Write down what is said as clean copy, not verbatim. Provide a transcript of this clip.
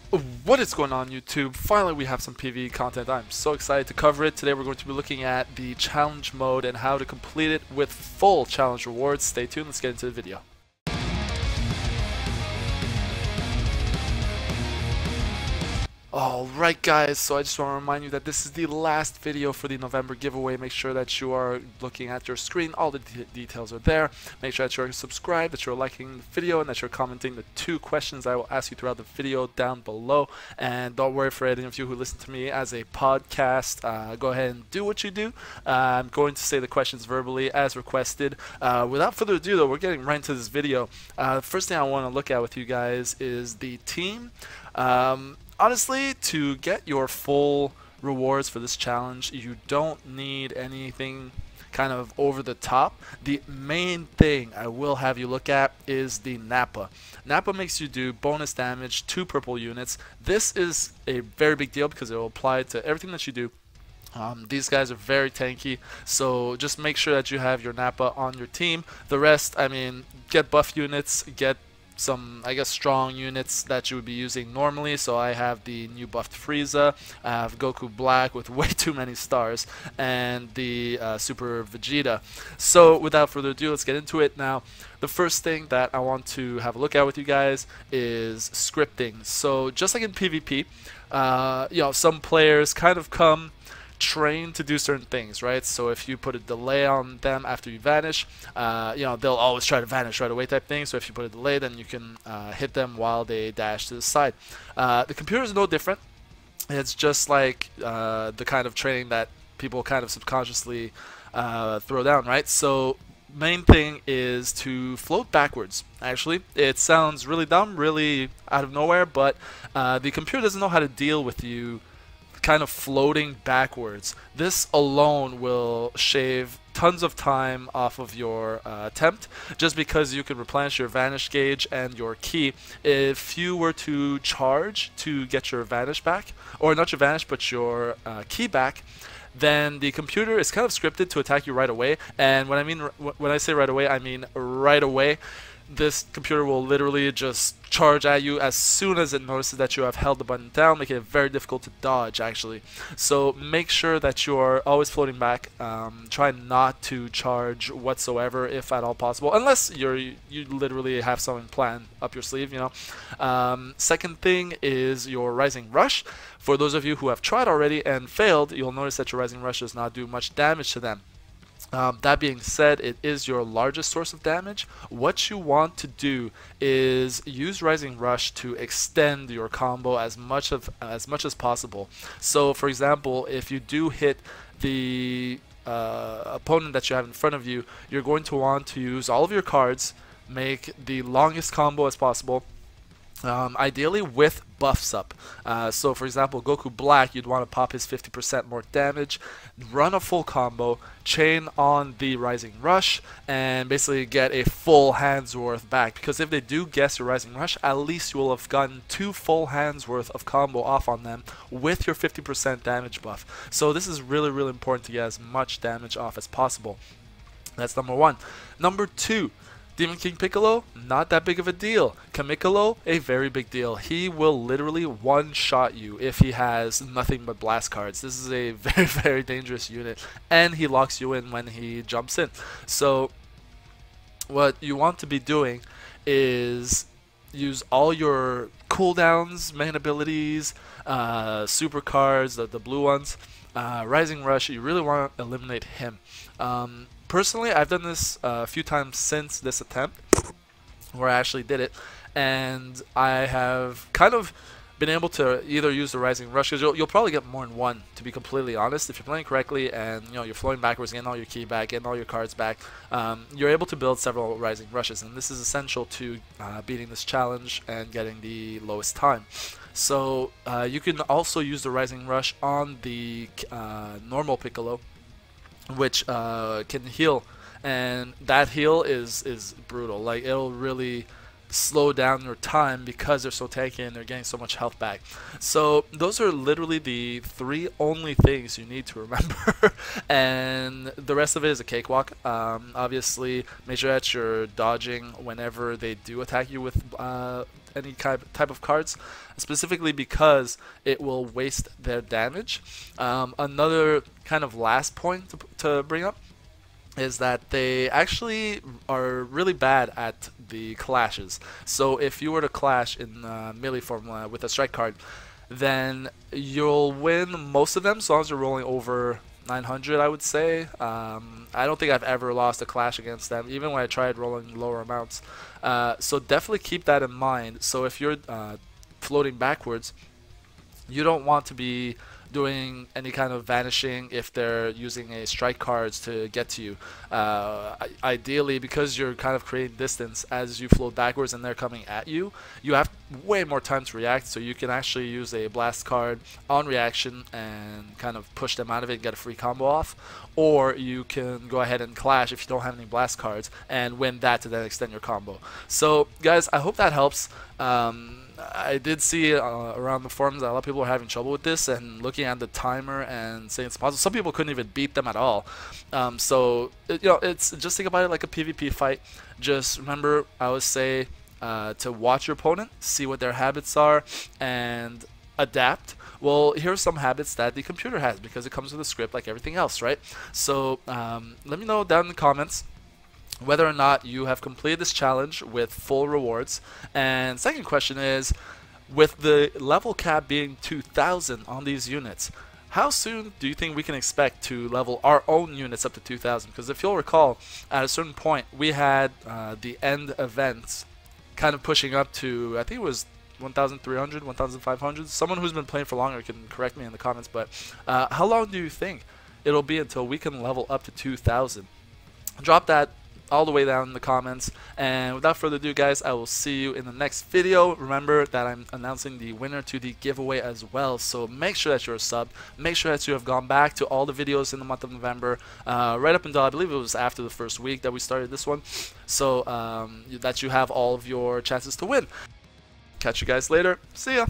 What is going on, YouTube? Finally we have some PvE content. I'm so excited to cover it. Today we're going to be looking at the challenge mode and how to complete it with full challenge rewards. Stay tuned, let's get into the video. Alright guys, so I just want to remind you that this is the last video for the November giveaway. Make sure that you are looking at your screen, all the details are there. Make sure that you're subscribed, that you're liking the video, and that you're commenting the 2 questions I will ask you throughout the video down below. And don't worry, for any of you who listen to me as a podcast, go ahead and do what you do. I'm going to say the questions verbally as requested. Without further ado though, we're getting right into this video. The first thing I want to look at with you guys is the team. Honestly, to get your full rewards for this challenge, you don't need anything kind of over the top. The main thing I will have you look at is the Nappa. Nappa makes you do bonus damage to purple units. This is a very big deal because it will apply to everything that you do. These guys are very tanky, so just make sure that you have your Nappa on your team. The rest, I mean, get buff units, get some, I guess, strong units that you would be using normally. So I have the new buffed Frieza, I have Goku Black with way too many stars, and the Super Vegeta. So without further ado, let's get into it. Now, the first thing that I want to have a look at with you guys is scripting. So just like in PvP, you know, some players kind of come trained to do certain things, right? So if you put a delay on them after you vanish, you know, they'll always try to vanish right away type thing. So if you put a delay, then you can hit them while they dash to the side. The computer is no different. It's just like the kind of training that people kind of subconsciously throw down, right? So main thing is to float backwards. Actually, it sounds really dumb, really out of nowhere, but the computer doesn't know how to deal with you kind of floating backwards. This alone will shave tons of time off of your attempt, just because you can replenish your vanish gauge and your ki. If you were to charge to get your vanish back, or not your vanish but your ki back, then the computer is kind of scripted to attack you right away. And when I say right away, I mean right away. This computer will literally just charge at you as soon as it notices that you have held the button down, making it very difficult to dodge, actually. So make sure that you are always floating back. Try not to charge whatsoever, if at all possible, unless you literally have something planned up your sleeve, you know. Second thing is your Rising Rush. For those of you who have tried already and failed, you'll notice that your Rising Rush does not do much damage to them. That being said, it is your largest source of damage. What you want to do is use Rising Rush to extend your combo as much as possible. So, for example, if you do hit the opponent that you have in front of you, you're going to want to use all of your cards, make the longest combo as possible. Ideally with buffs up. So for example, Goku Black, you'd want to pop his 50% more damage, run a full combo, chain on the Rising Rush, and basically get a full hand's worth back. Because if they do guess your Rising Rush, at least you will have gotten 2 full hands worth of combo off on them with your 50% damage buff. So this is really, really important to get as much damage off as possible. That's number 1. Number 2. Demon King Piccolo, not that big of a deal. Kamikolo, a very big deal. He will literally one-shot you if he has nothing but blast cards. This is a very, very dangerous unit, and he locks you in when he jumps in. So what you want to be doing is use all your cooldowns, main abilities, super cards, the blue ones. Rising Rush, you really want to eliminate him. Personally, I've done this a few times since this attempt, where I actually did it, and I have kind of been able to either use the Rising Rush, because you'll probably get more than one, to be completely honest. If you're playing correctly and you know you're flowing backwards, getting all your ki back, getting all your cards back, you're able to build several Rising Rushes, and this is essential to beating this challenge and getting the lowest time. So you can also use the Rising Rush on the normal Piccolo, which can heal, and that heal is brutal. Like, it'll really slow down your time because they're so tanky and they're getting so much health back. So those are literally the 3 only things you need to remember. And the rest of it is a cakewalk. Obviously, make sure that you're dodging whenever they do attack you with any type of cards, specifically because it will waste their damage. Another kind of last point to bring up is that they actually are really bad at the clashes. So if you were to clash in melee form with a strike card, then you'll win most of them as long as you're rolling over 900, I would say. I don't think I've ever lost a clash against them, even when I tried rolling lower amounts. So definitely keep that in mind. So if you're floating backwards, you don't want to be doing any kind of vanishing if they're using a strike cards to get to you. Ideally, because you're kind of creating distance as you float backwards and they're coming at you, you have way more time to react, so you can actually use a blast card on reaction and kind of push them out of it and get a free combo off, or you can go ahead and clash if you don't have any blast cards and win that to then extend your combo. So guys, I hope that helps. I did see around the forums that a lot of people are having trouble with this and looking at the timer and saying it's possible. Some people couldn't even beat them at all. So it's just think about it like a PvP fight. Just remember, I always say to watch your opponent, see what their habits are, and adapt. Well, here's some habits that the computer has because it comes with a script like everything else, right? So let me know down in the comments whether or not you have completed this challenge with full rewards. And second question is, with the level cap being 2,000 on these units, how soon do you think we can expect to level our own units up to 2,000? Because if you'll recall, at a certain point we had the end events kind of pushing up to, I think it was 1,300, 1,500. Someone who's been playing for longer can correct me in the comments, but how long do you think it'll be until we can level up to 2,000? Drop that all the way down in the comments. And without further ado, guys, I will see you in the next video. Remember that I'm announcing the winner to the giveaway as well, so make sure that you're a sub, make sure that you have gone back to all the videos in the month of November, right up until I believe it was after the first week that we started this one, so that you have all of your chances to win. Catch you guys later. See ya.